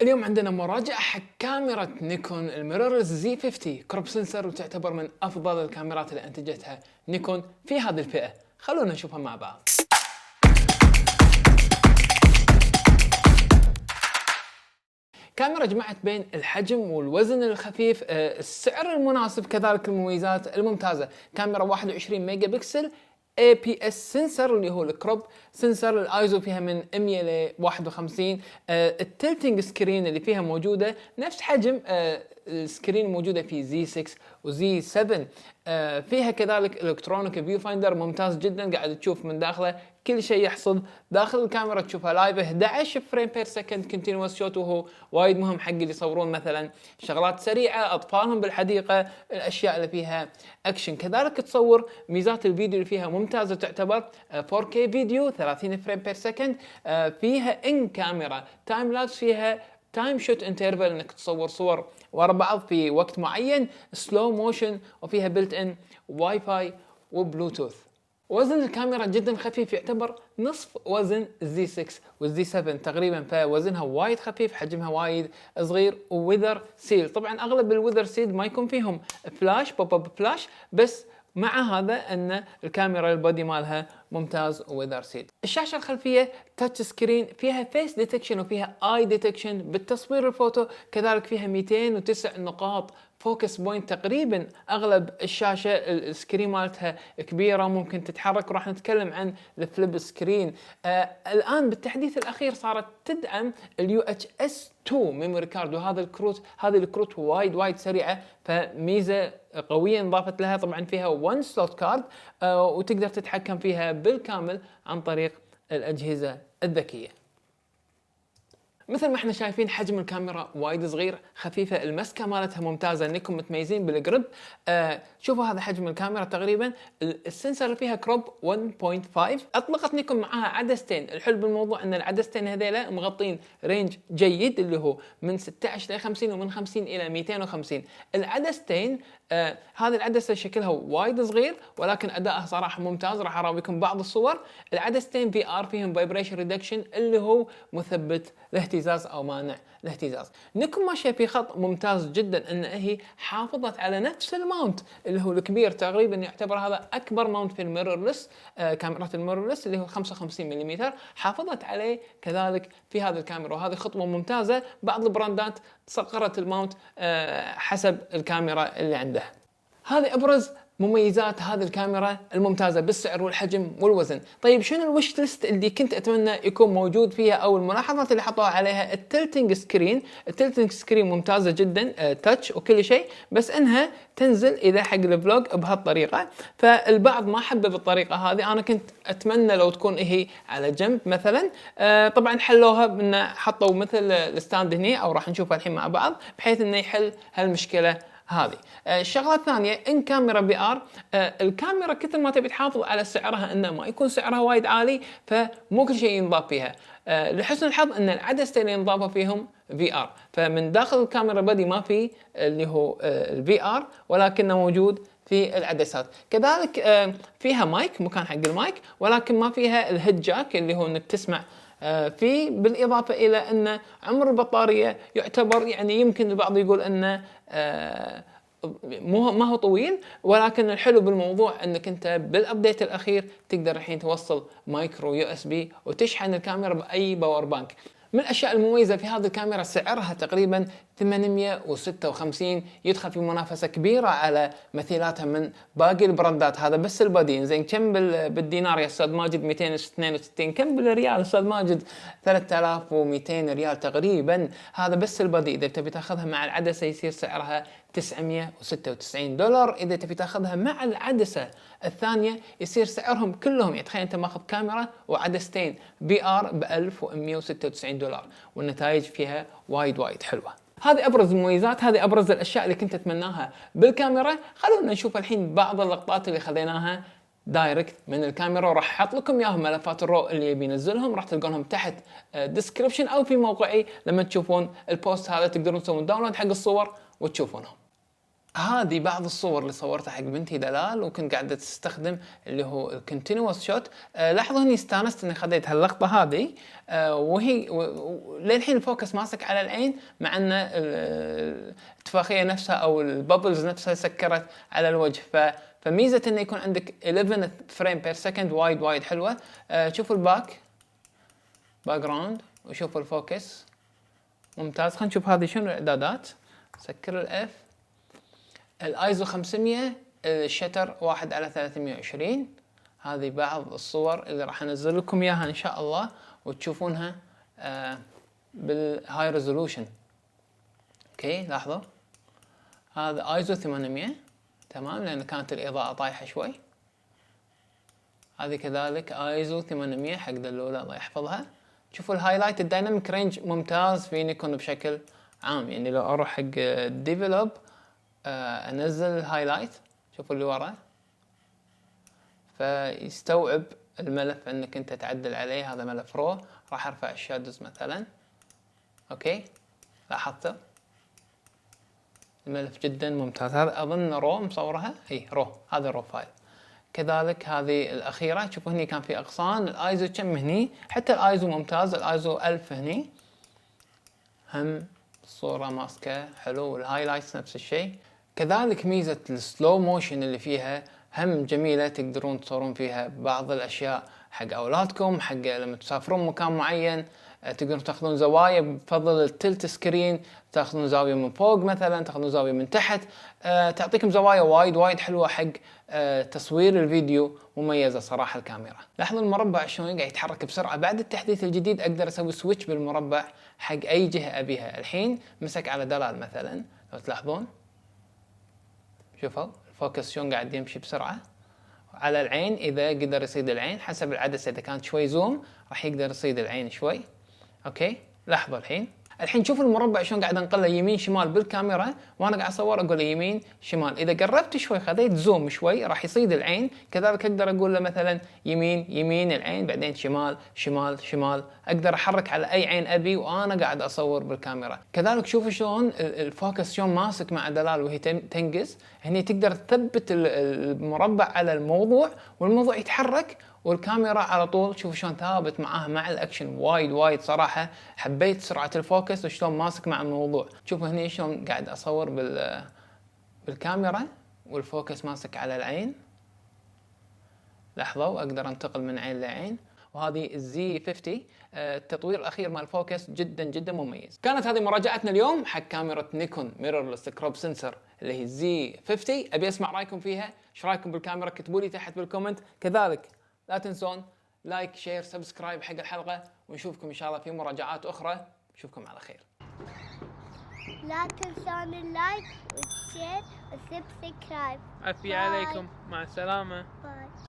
اليوم عندنا مراجعة حق كاميرا نيكون الميرورلس زي 50 كروب سنسر، وتعتبر من أفضل الكاميرات اللي أنتجتها نيكون في هذه الفئة. خلونا نشوفها مع بعض. كاميرا جمعت بين الحجم والوزن الخفيف، السعر المناسب، كذلك المميزات الممتازة. كاميرا 21 ميجا بكسل، APS سنسر اللي هو الكروب سنسر، الايزو فيها من 100 ل 51. التلتنج سكرين اللي فيها موجودة نفس حجم السكرين موجودة في زي 6 وزي 7. فيها كذلك الكترونيك فيو فايندر ممتاز جدا، قاعد تشوف من داخله كل شيء يحصل داخل الكاميرا، تشوفها لايف 11 فريم بير سكند كونتينوس شوت، وهو وايد مهم حق اللي يصورون مثلا شغلات سريعه، اطفالهم بالحديقه، الاشياء اللي فيها اكشن. كذلك تصور ميزات الفيديو اللي فيها ممتازه، تعتبر 4K فيديو 30 فريم بير سكند. فيها ان كاميرا تايم لابس، فيها تايم شوت انترفال انك تصور صور ورا بعض في وقت معين، سلو موشن، وفيها بلت ان واي فاي وبلوتوث. وزن الكاميرا جدا خفيف، يعتبر نصف وزن الزي 6 والزي 7 تقريبا، فوزنها وايد خفيف، حجمها وايد صغير، وويذر سيل. طبعا اغلب الويذر سيل ما يكون فيهم فلاش، بوب اب فلاش، بس مع هذا ان الكاميرا البودي مالها ممتاز وويذر سيل. الشاشه الخلفيه تاتش سكرين، فيها فيس ديتكشن وفيها اي ديتكشن بالتصوير الفوتو، كذلك فيها 209 نقاط فوكس بوينت تقريبا. اغلب الشاشه السكرين مالتها كبيره، ممكن تتحرك، وراح نتكلم عن الفليب سكرين. الان بالتحديث الاخير صارت تدعم اليو اتش اس 2 ميموري كارد، وهذا الكروت، هذه الكروت وايد سريعه، فميزه قويه انضافت لها. طبعا فيها 1 سلوت كارد، وتقدر تتحكم فيها بالكامل عن طريق الاجهزه الذكيه. مثل ما احنا شايفين حجم الكاميرا وايد صغير، خفيفه، المسكه مالتها ممتازه، انكم متميزين بالجريب. شوفوا هذا حجم الكاميرا تقريبا. السنسر اللي فيها كروب 1.5. اطلقت نيكون معاها عدستين. الحلو بالموضوع ان العدستين هذيلا مغطين رينج جيد، اللي هو من 16 ل 50 ومن 50 الى 250. العدستين هذه العدسه شكلها وايد صغير، ولكن ادائها صراحه ممتاز. راح اراويكم بعض الصور. العدستين في ار فيهم فايبريشن ريدكشن، اللي هو مثبت الاهتزاز او مانع الاهتزاز. نيكون ماشيه في خط ممتاز جدا، ان هي حافظت على نفس الماونت اللي هو الكبير، تقريبا يعتبر هذا اكبر ماونت في الميرورلس، كاميرات الميرورلس اللي هو 55 ملم، حافظت عليه كذلك في هذه الكاميرا، وهذه خطوه ممتازه. بعض البراندات صغرت الماونت حسب الكاميرا اللي عنده. هذه ابرز مميزات هذه الكاميرا الممتازه بالسعر والحجم والوزن. طيب شنو الوش ليست اللي كنت اتمنى يكون موجود فيها، او الملاحظات اللي حطوها عليها؟ التلتنج سكرين. التلتنج سكرين ممتازه جدا، تاتش وكل شيء، بس انها تنزل اذا حق الفلوج بهالطريقه، فالبعض ما حبه بالطريقه هذه. انا كنت اتمنى لو تكون هي على جنب مثلا. طبعا حلوها بان حطوا مثل الستاند هنا، او راح نشوفها الحين مع بعض، بحيث انه يحل هالمشكله هذه. الشغله الثانيه، ان كاميرا بي ار. الكاميرا كثر ما تبي تحافظ على سعرها انه ما يكون سعرها وايد عالي، فمو كل شيء ينضاف فيها. لحسن الحظ ان العدستين اللي ينضافوا فيهم في ار، فمن داخل الكاميرا بدي ما في اللي هو الفي ار، ولكنه موجود في العدسات. كذلك فيها مايك، مكان حق المايك، ولكن ما فيها الهيد جاك اللي هو انك تسمع في. بالاضافه الى ان عمر البطاريه يعتبر، يعني يمكن البعض يقول انه ما هو طويل، ولكن الحلو بالموضوع انك انت بالابديت الاخير تقدر الحين توصل مايكرو يو اس بي وتشحن الكاميرا باي باور بانك. من الاشياء المميزه في هذه الكاميرا سعرها تقريبا 856، يدخل في منافسه كبيره على مثيلاتها من باقي البراندات. هذا بس البادين. زين كم بالدينار يا استاذ ماجد؟ 262. كم بالريال استاذ ماجد؟ 3200 ريال تقريبا. هذا بس البادي. اذا تبي تاخذها مع العدسه يصير سعرها $996. اذا تبي تاخذها مع العدسه الثانيه يصير سعرهم كلهم، يعني تخيل انت ماخذ كاميرا وعدستين بي ار ب $1196، والنتائج فيها وايد حلوه. هذه ابرز المميزات، هذه ابرز الاشياء اللي كنت اتمناها بالكاميرا. خلونا نشوف الحين بعض اللقطات اللي خذيناها دايركت من الكاميرا، وراح احط لكم اياهم ملفات الرو اللي يبي ينزلهم، راح تلقونهم تحت ديسكربشن او في موقعي. لما تشوفون البوست هذا تقدرون تسوون داونلود حق الصور وتشوفونهم. هذه بعض الصور اللي صورتها حق بنتي دلال، وكنت قاعده تستخدم اللي هو الكونتينوس شوت. لاحظوا اني استانست اني خذيت هاللقطه هذه، وهي للحين الفوكس ماسك على العين، مع ان الاتفاقيه نفسها او البابلز نفسها سكرت على الوجه. فميزه انه يكون عندك 11 فريم بير سكند وايد حلوه. شوفوا باك جراوند وشوفوا الفوكس ممتاز. خلينا نشوف هذه شنو الاعدادات. سكر الاف، الايزو 500، الشتر 1/320. هذه بعض الصور اللي راح انزل لكم اياها ان شاء الله وتشوفونها بالهاي ريزولوشن. اوكي لاحظوا هذا ايزو 800 تمام، لان كانت الاضاءة طايحة شوي. هذه كذلك ايزو 800 حق دلولة الله يحفظها. شوفوا الهايلايت الدايناميك رينج ممتاز في نيكون بشكل عام. يعني لو اروح حق ديفلوب انزل الهايلايت، شوفوا اللي ورا، فيستوعب الملف انك انت تعدل عليه. هذا ملف رو، راح ارفع الشادوز مثلا. اوكي لاحظتوا الملف جدا ممتاز. هذا اظن رو مصورها، اي رو، هذا رو فايل. كذلك هذه الاخيره، شوفوا هني كان في اغصان. الايزو كم هني، حتى الايزو ممتاز، الايزو 1000 هني هم الصوره ماسكه حلو، والهايلايتس نفس الشيء. كذلك ميزه السلو موشن اللي فيها هم جميله، تقدرون تصورون فيها بعض الاشياء حق اولادكم، حق لما تسافرون مكان معين. تقدرون تاخذون زوايا، بفضل التلت سكرين تاخذون زاويه من فوق مثلا، تاخذون زاويه من تحت. تعطيكم زوايا وايد حلوه حق تصوير الفيديو. مميزه صراحه الكاميرا. لاحظوا المربع شلون قاعد يتحرك بسرعه. بعد التحديث الجديد اقدر اسوي سويتش بالمربع حق اي جهه ابيها. الحين مسك على دلال مثلا، لو تلاحظون شوفوا الفوكس شلون قاعد يمشي بسرعه على العين. اذا قدر يصيد العين حسب العدسه، اذا كانت شوي زوم راح يقدر يصيد العين شوي. اوكي لاحظوا الحين شوف المربع شلون قاعد انقله يمين شمال بالكاميرا، وانا قاعد اصور اقول له يمين شمال. اذا قربت شوي خذيت زوم شوي راح يصيد العين. كذلك اقدر اقول له مثلا يمين العين، بعدين شمال. اقدر احرك على اي عين ابي وانا قاعد اصور بالكاميرا. كذلك شوفوا شلون الفوكس شلون ماسك مع دلال وهي تنقز. هني تقدر تثبت المربع على الموضوع والموضوع يتحرك، والكاميرا على طول شوفوا شلون ثابت معاها مع الاكشن. وايد صراحه حبيت سرعه الفوكس وشلون ماسك مع الموضوع. شوفوا هني شلون قاعد اصور بالكاميرا والفوكس ماسك على العين. لحظه واقدر انتقل من عين لعين. وهذه الزي 50. التطوير الاخير مال الفوكس جدا مميز. كانت هذه مراجعتنا اليوم حق كاميرا نيكون ميرورلس كروب سنسر اللي هي الزي 50. ابي اسمع رايكم فيها. ايش رايكم بالكاميرا؟ كتبوا لي تحت بالكومنت. كذلك لا تنسون لايك شير سبسكرايب حق الحلقه، ونشوفكم ان شاء الله في مراجعات اخرى. نشوفكم على خير. لا تنسون اللايك والشير والسبسكرايب. عافية عليكم، مع السلامة. باي.